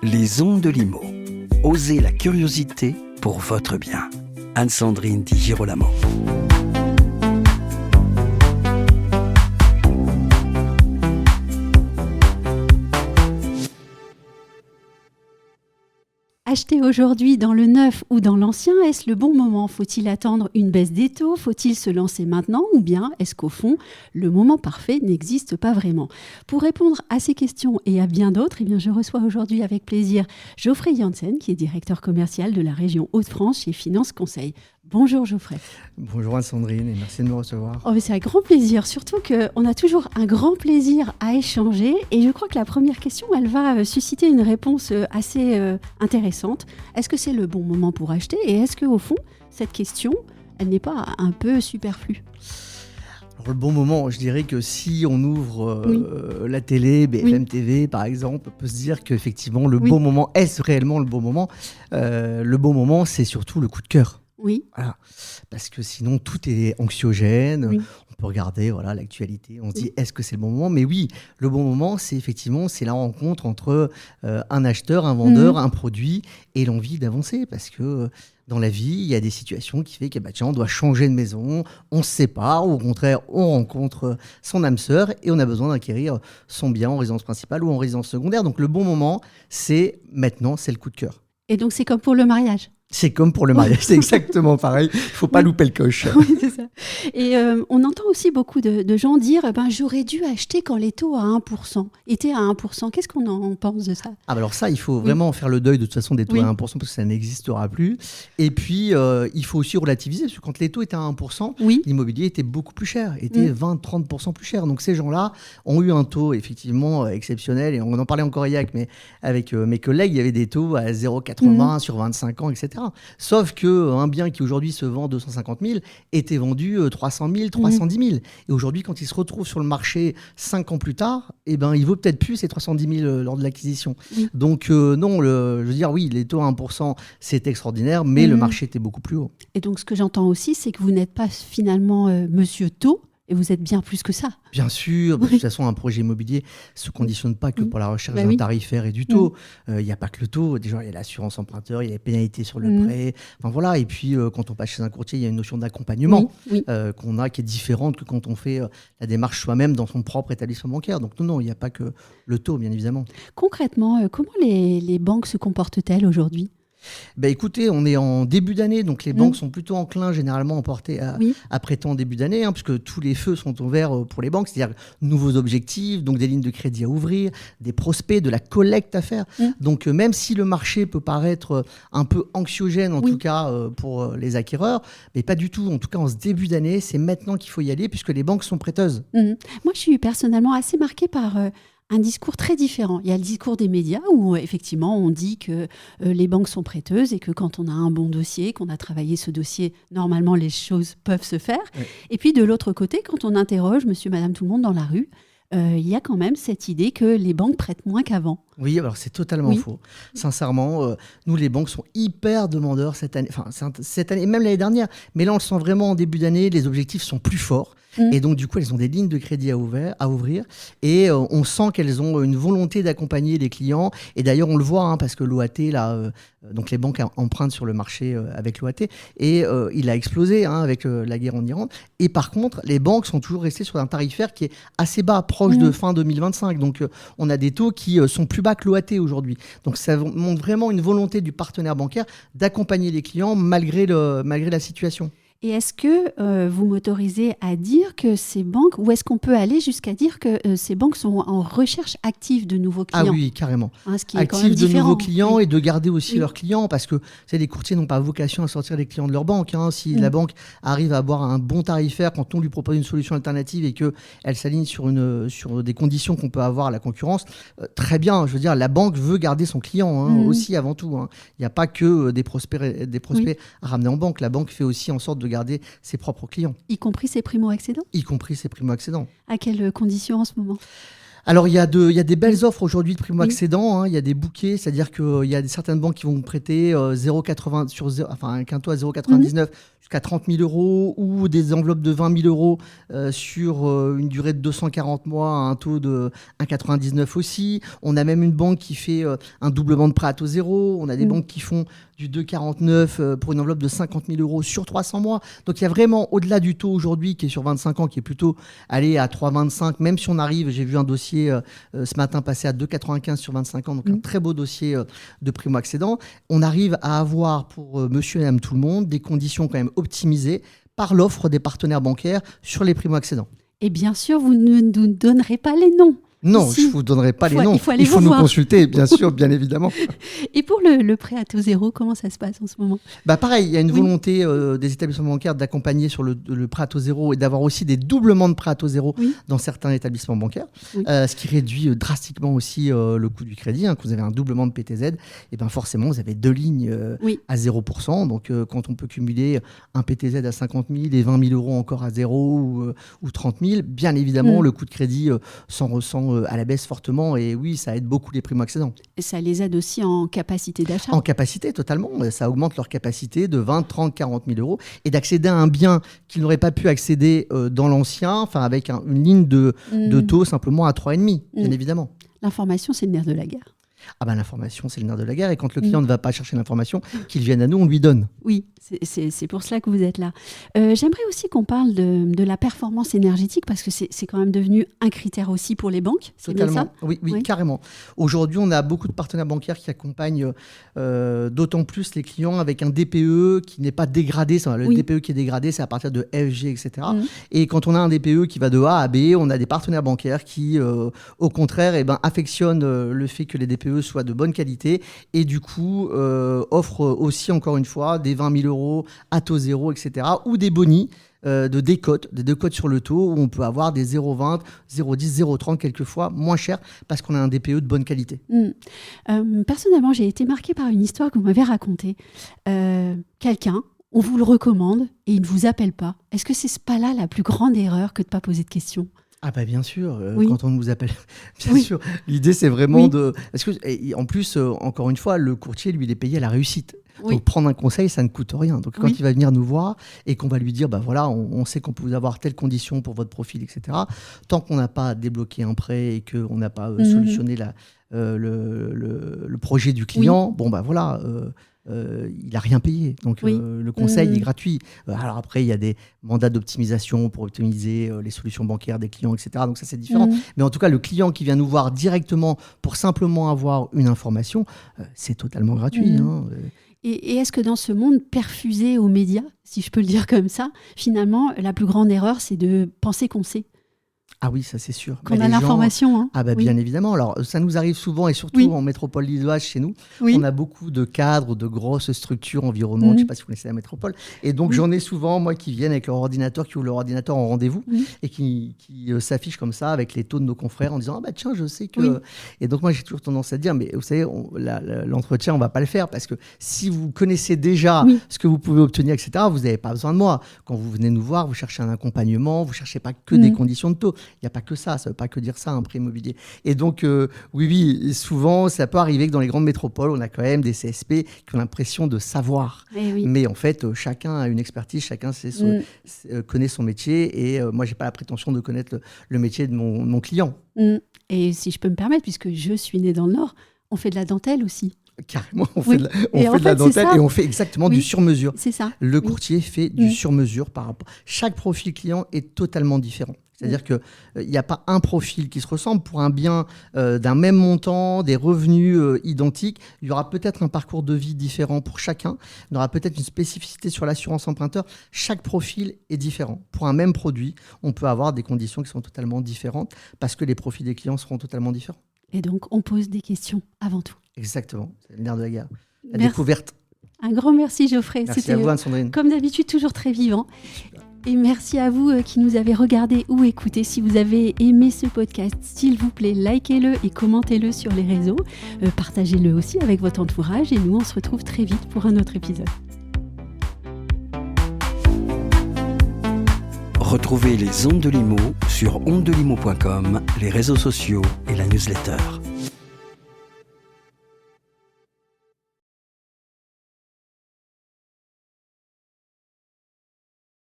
Les ondes de Limo. Osez la curiosité pour votre bien. Anne-Sandrine Di Girolamo. Acheter aujourd'hui dans le neuf ou dans l'ancien, est-ce le bon moment ? Faut-il attendre une baisse des taux ? Faut-il se lancer maintenant ? Ou bien est-ce qu'au fond, le moment parfait n'existe pas vraiment ? Pour répondre à ces questions et à bien d'autres, je reçois aujourd'hui avec plaisir Geoffrey Janssen, qui est directeur commercial de la région Hauts-de-France chez Finance Conseil. Bonjour Geoffrey. Bonjour Anne-Sandrine et merci de me recevoir. C'est un grand plaisir, surtout qu'on a toujours un grand plaisir à échanger et je crois que la première question, elle va susciter une réponse assez intéressante. Est-ce que c'est le bon moment pour acheter et est-ce qu'au fond, cette question, elle n'est pas un peu superflue ? Alors, le bon moment, je dirais que si on ouvre la télé, BFM TV par exemple, on peut se dire qu'effectivement le bon moment, est-ce réellement le bon moment ? Le bon moment, c'est surtout le coup de cœur. Oui. Voilà. Parce que sinon, tout est anxiogène. Oui. On peut regarder l'actualité. On se dit, est-ce que c'est le bon moment ? Mais oui, le bon moment, c'est la rencontre entre un acheteur, un vendeur, un produit et l'envie d'avancer. Parce que dans la vie, il y a des situations qui font que on doit changer de maison, on se sépare, ou au contraire, on rencontre son âme sœur et on a besoin d'acquérir son bien en résidence principale ou en résidence secondaire. Donc le bon moment, c'est maintenant, c'est le coup de cœur. Et donc c'est comme pour le mariage ? C'est comme pour le mariage, c'est exactement pareil. Il ne faut pas louper le coche. Oui, c'est ça. Et on entend aussi beaucoup de gens dire j'aurais dû acheter quand les taux étaient à 1%. Qu'est-ce qu'on en pense de ça ? Alors ça, il faut vraiment faire le deuil de toute façon des taux à 1% parce que ça n'existera plus. Et puis, il faut aussi relativiser parce que quand les taux étaient à 1%, l'immobilier était beaucoup plus cher, était 20-30% plus cher. Donc ces gens-là ont eu un taux effectivement exceptionnel. Et on en parlait encore hier avec mes collègues, il y avait des taux à 0,80 sur 25 ans, etc. Sauf qu'un bien qui aujourd'hui se vend 250 000 était vendu 300 000, 310 000. Et aujourd'hui, quand il se retrouve sur le marché 5 ans plus tard, il vaut peut-être plus ces 310 000 lors de l'acquisition. Donc non, je veux dire, oui, les taux à 1%, c'est extraordinaire, mais le marché était beaucoup plus haut. Et donc ce que j'entends aussi, c'est que vous n'êtes pas finalement monsieur taux, et vous êtes bien plus que ça. Bien sûr, de toute façon, un projet immobilier ne se conditionne pas que pour la recherche d'un tarifaire et du taux. Il n'y a pas que le taux. Déjà, il y a l'assurance emprunteur, il y a les pénalités sur le prêt. Enfin, voilà. Et puis, quand on passe chez un courtier, il y a une notion d'accompagnement qu'on a qui est différente que quand on fait la démarche soi-même dans son propre établissement bancaire. Donc non, il n'y a pas que le taux, bien évidemment. Concrètement, comment les banques se comportent-elles aujourd'hui ? Écoutez, on est en début d'année, donc les banques sont plutôt enclins généralement à porter à prêter en début d'année, puisque tous les feux sont ouverts pour les banques, c'est-à-dire nouveaux objectifs, donc des lignes de crédit à ouvrir, des prospects, de la collecte à faire. Donc même si le marché peut paraître un peu anxiogène, en tout cas pour les acquéreurs, mais pas du tout. En tout cas, en ce début d'année, c'est maintenant qu'il faut y aller, puisque les banques sont prêteuses. Moi, je suis personnellement assez marquée par un discours très différent. Il y a le discours des médias où effectivement on dit que les banques sont prêteuses et que quand on a un bon dossier, qu'on a travaillé ce dossier, normalement les choses peuvent se faire. Et puis de l'autre côté, quand on interroge monsieur, madame, tout le monde dans la rue, il y a quand même cette idée que les banques prêtent moins qu'avant. Oui, alors c'est totalement faux. Sincèrement, nous, les banques sont hyper demandeurs cette année, et même l'année dernière. Mais là, on le sent vraiment en début d'année, les objectifs sont plus forts. Et donc, du coup, elles ont des lignes de crédit à ouvrir. Et on sent qu'elles ont une volonté d'accompagner les clients. Et d'ailleurs, on le voit, parce que l'OAT, donc les banques empruntent sur le marché avec l'OAT. Et il a explosé avec la guerre en Iran. Et par contre, les banques sont toujours restées sur un tarifaire qui est assez bas, proche de fin 2025. Donc, on a des taux qui sont plus bas que l'OAT aujourd'hui. Donc, ça montre vraiment une volonté du partenaire bancaire d'accompagner les clients malgré la situation. Et est-ce que vous m'autorisez à dire que ces banques, ou est-ce qu'on peut aller jusqu'à dire que ces banques sont en recherche active de nouveaux clients ? Ah oui, carrément. Ce qui est active quand même de différent. nouveaux clients et de garder aussi leurs clients, parce que les courtiers n'ont pas vocation à sortir les clients de leur banque. Si la banque arrive à avoir un bon tarifaire, quand on lui propose une solution alternative et qu'elle s'aligne sur des conditions qu'on peut avoir à la concurrence, très bien. Je veux dire, la banque veut garder son client aussi avant tout. Il n'y a pas que des prospects à ramener en banque. La banque fait aussi en sorte de garder ses propres clients. Y compris ses primo-accédants ? Y compris ses primo-accédants. À quelles conditions en ce moment ? Alors, il y a des belles offres aujourd'hui de primo-accédants. Hein. Il y a des bouquets, c'est-à-dire qu'il y a certaines banques qui vont vous prêter 0,80 sur un quinto à 0,99 jusqu'à 30 000 euros ou des enveloppes de 20 000 euros sur une durée de 240 mois à un taux de 1,99 aussi. On a même une banque qui fait un doublement de prêt à taux zéro. On a des banques qui font du 2,49 pour une enveloppe de 50 000 euros sur 300 mois. Donc, il y a vraiment, au-delà du taux aujourd'hui qui est sur 25 ans, qui est plutôt allé à 3,25, même si on arrive, j'ai vu un dossier ce matin passer à 2,95 sur 25 ans, donc un très beau dossier de primo-accédant. On arrive à avoir pour monsieur et madame tout le monde des conditions quand même optimisées par l'offre des partenaires bancaires sur les primo-accédants. Et bien sûr, vous ne nous donnerez pas les noms. Non, Ici, je ne vous donnerai pas les noms. Il faut nous voir. consulter, bien sûr, bien évidemment. Et pour le prêt à taux zéro, comment ça se passe en ce moment ? Pareil, il y a une volonté des établissements bancaires d'accompagner sur le prêt à taux zéro et d'avoir aussi des doublements de prêt à taux zéro dans certains établissements bancaires, ce qui réduit drastiquement aussi le coût du crédit. Quand vous avez un doublement de PTZ, et forcément, vous avez deux lignes à 0%. Donc, quand on peut cumuler un PTZ à 50 000 et 20 000 euros encore à 0 ou 30 000, bien évidemment, le coût de crédit s'en ressent à la baisse fortement, et oui, ça aide beaucoup les primo-accédants. Et ça les aide aussi en capacité d'achat ? En capacité, totalement. Ça augmente leur capacité de 20, 30, 40 000 euros et d'accéder à un bien qu'ils n'auraient pas pu accéder dans l'ancien, avec une ligne de taux simplement à 3,5, bien évidemment. L'information, c'est le nerf de la guerre. L'information, c'est le nerf de la guerre, et quand le client ne va pas chercher l'information, qu'il vienne à nous, on lui donne. Oui, c'est pour cela que vous êtes là. J'aimerais aussi qu'on parle de la performance énergétique, parce que c'est quand même devenu un critère aussi pour les banques. C'est Totalement. Bien ça ? Oui, carrément. Aujourd'hui, on a beaucoup de partenaires bancaires qui accompagnent d'autant plus les clients avec un DPE qui n'est pas dégradé. Le DPE qui est dégradé, c'est à partir de FG, etc. Et quand on a un DPE qui va de A à B, on a des partenaires bancaires qui, au contraire, affectionnent le fait que les DPE soient de bonne qualité, et du coup offrent aussi, encore une fois, des 20 000 euros à taux zéro, etc. ou des bonis de décote sur le taux, où on peut avoir des 0,20, 0,10, 0,30 quelquefois moins cher, parce qu'on a un DPE de bonne qualité. Personnellement, j'ai été marquée par une histoire que vous m'avez racontée. Quelqu'un, on vous le recommande et il ne vous appelle pas. Est-ce que c'est pas là la plus grande erreur que de ne pas poser de questions ? Bien sûr, quand on nous appelle, bien sûr. L'idée, c'est vraiment de... Parce que, en plus, encore une fois, le courtier, lui, il est payé à la réussite. Donc, prendre un conseil, ça ne coûte rien. Donc, quand il va venir nous voir et qu'on va lui dire, voilà, on sait qu'on peut vous avoir telles conditions pour votre profil, etc. Tant qu'on n'a pas débloqué un prêt et qu'on n'a pas solutionné le projet du client, voilà... il n'a rien payé. Donc, le conseil est gratuit. Alors après, il y a des mandats d'optimisation pour optimiser les solutions bancaires des clients, etc. Donc ça, c'est différent. Mais en tout cas, le client qui vient nous voir directement pour simplement avoir une information, c'est totalement gratuit. Et est-ce que dans ce monde perfusé aux médias, si je peux le dire comme ça, finalement, la plus grande erreur, c'est de penser qu'on sait ? Ah oui, ça c'est sûr. Qu'on a l'information. Bien évidemment. Alors ça nous arrive souvent, et surtout en métropole lilloise chez nous. On a beaucoup de cadres, de grosses structures environnantes. Je ne sais pas si vous connaissez la métropole. Et donc j'en ai souvent, moi, qui viennent avec leur ordinateur, qui ouvrent leur ordinateur en rendez-vous et qui s'affichent comme ça avec les taux de nos confrères en disant tiens, je sais que... Et donc moi j'ai toujours tendance à dire, mais vous savez, l'entretien, on ne va pas le faire, parce que si vous connaissez déjà ce que vous pouvez obtenir, etc., vous n'avez pas besoin de moi. Quand vous venez nous voir, vous cherchez un accompagnement, vous ne cherchez pas que des conditions de taux. Il n'y a pas que ça ne veut pas que dire ça, un prêt immobilier. Et donc, souvent, ça peut arriver que dans les grandes métropoles, on a quand même des CSP qui ont l'impression de savoir. Mais en fait, chacun a une expertise, chacun connaît son métier, et moi, je n'ai pas la prétention de connaître le métier de mon client. Et si je peux me permettre, puisque je suis née dans le Nord, on fait de la dentelle aussi. Carrément, on fait de la dentelle, et on fait exactement du sur-mesure. C'est ça. Le courtier fait du sur-mesure par rapport. Chaque profil client est totalement différent. C'est-à-dire qu'il n'y a pas un profil qui se ressemble. Pour un bien d'un même montant, des revenus identiques, il y aura peut-être un parcours de vie différent pour chacun. Il y aura peut-être une spécificité sur l'assurance emprunteur. Chaque profil est différent. Pour un même produit, on peut avoir des conditions qui sont totalement différentes, parce que les profils des clients seront totalement différents. Et donc, on pose des questions avant tout. Exactement, c'est le nerf de la guerre. La découverte. Un grand merci, Geoffrey. Merci à vous, Anne-Sandrine. Comme d'habitude, toujours très vivant. Et merci à vous qui nous avez regardés ou écoutés. Si vous avez aimé ce podcast, s'il vous plaît, likez-le et commentez-le sur les réseaux. Partagez-le aussi avec votre entourage, et nous, on se retrouve très vite pour un autre épisode. Retrouvez les Ondes de Limo sur ondedelimo.com, les réseaux sociaux et la newsletter.